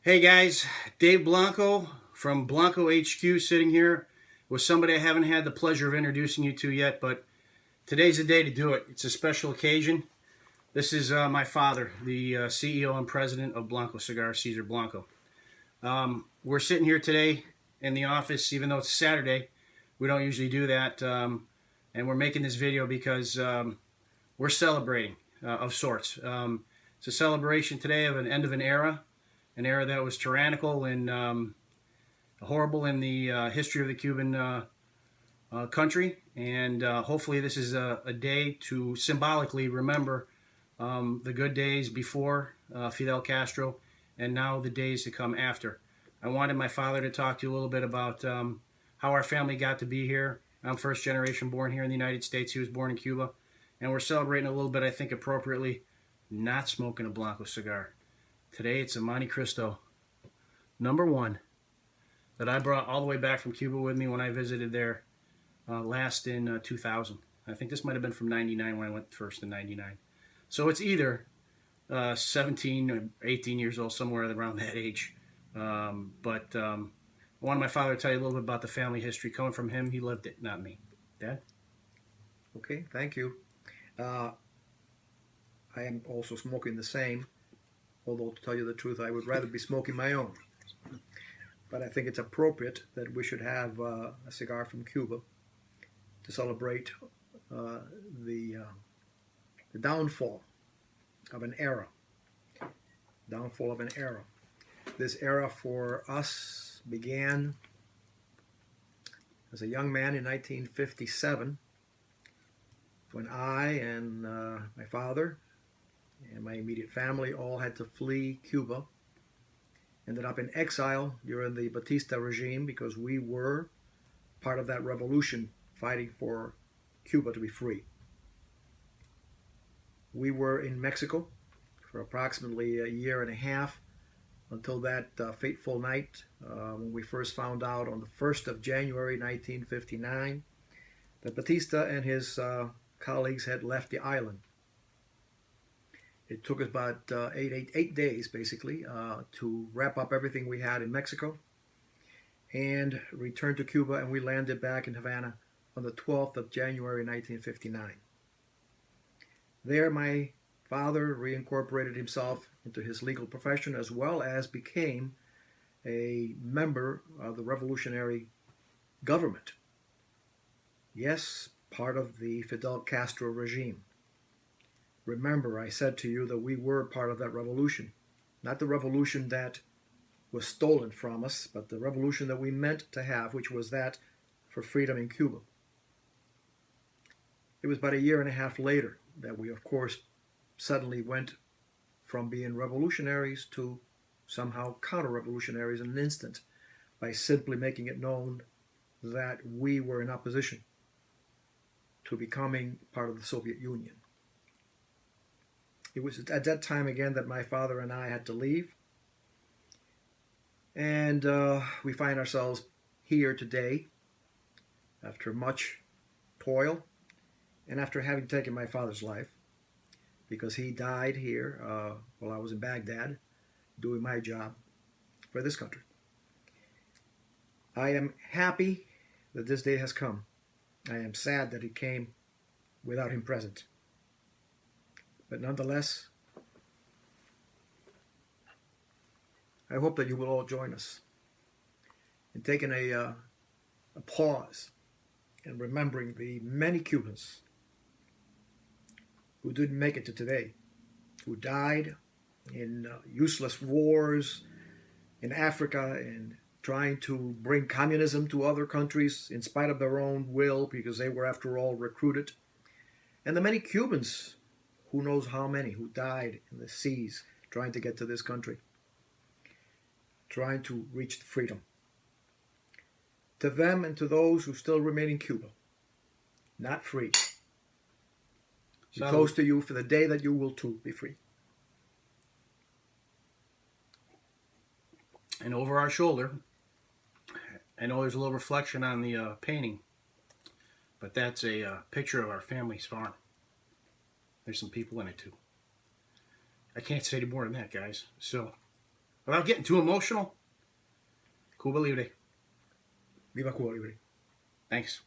Hey guys, Dave Blanco from Blanco HQ sitting here with somebody I haven't had the pleasure of introducing you to yet, but today's the day to do it. It's a special occasion. This is my father, the CEO and president of Blanco Cigars, Cesar Blanco. We're sitting here today in the office, even though it's Saturday. We don't usually do that, and we're making this video because we're celebrating of sorts. It's a celebration today of an end of an era that was tyrannical and horrible in the history of the Cuban country. And hopefully this is a day to symbolically remember the good days before Fidel Castro and now the days to come after. I wanted my father to talk to you a little bit about how our family got to be here. I'm first generation born here in the United States. He was born in Cuba. And we're celebrating a little bit, I think appropriately, not smoking a Blanco cigar. Today it's a Monte Cristo #1 that I brought all the way back from Cuba with me when I visited there last in 2000. I think this might have been from 99 when I went first in 99. So it's either 17 or 18 years old, somewhere around that age. But I wanted my father to tell you a little bit about the family history. Coming from him, he lived it, not me. Dad? Okay, thank you. I am also smoking the same, although to tell you the truth, I would rather be smoking my own. But I think it's appropriate that we should have a cigar from Cuba to celebrate the downfall of an era. Downfall of an era. This era for us began as a young man in 1957 when I and my father and my immediate family all had to flee Cuba. Ended up in exile during the Batista regime because we were part of that revolution fighting for Cuba to be free. We were in Mexico for approximately a year and a half until that fateful night when we first found out on the 1st of January 1959 that Batista and his colleagues had left the island. It took us about 8 days, basically, to wrap up everything we had in Mexico and return to Cuba, and we landed back in Havana on the 12th of January 1959. There, my father reincorporated himself into his legal profession as well as became a member of the revolutionary government. Yes, part of the Fidel Castro regime. Remember, I said to you that we were part of that revolution. Not the revolution that was stolen from us, but the revolution that we meant to have, which was that for freedom in Cuba. It was about a year and a half later that we, of course, suddenly went from being revolutionaries to somehow counter-revolutionaries in an instant by simply making it known that we were in opposition to becoming part of the Soviet Union. It was at that time again that my father and I had to leave. And we find ourselves here today after much toil and after having taken my father's life, because he died here while I was in Baghdad doing my job for this country. I am happy that this day has come. I am sad that it came without him present. But nonetheless, I hope that you will all join us in taking a pause and remembering the many Cubans who didn't make it to today, who died in useless wars in Africa and trying to bring communism to other countries in spite of their own will because they were, after all, recruited. And the many Cubans, who knows how many, who died in the seas trying to get to this country, trying to reach freedom. To them and to those who still remain in Cuba, not free, we toast to you for the day that you will too be free. And over our shoulder, I know there's a little reflection on the painting, but that's a picture of our family's farm. There's some people in it too. I can't say any more than that, guys. So Without getting too emotional, Cuba Libre. Viva Cuba Libre. Thanks.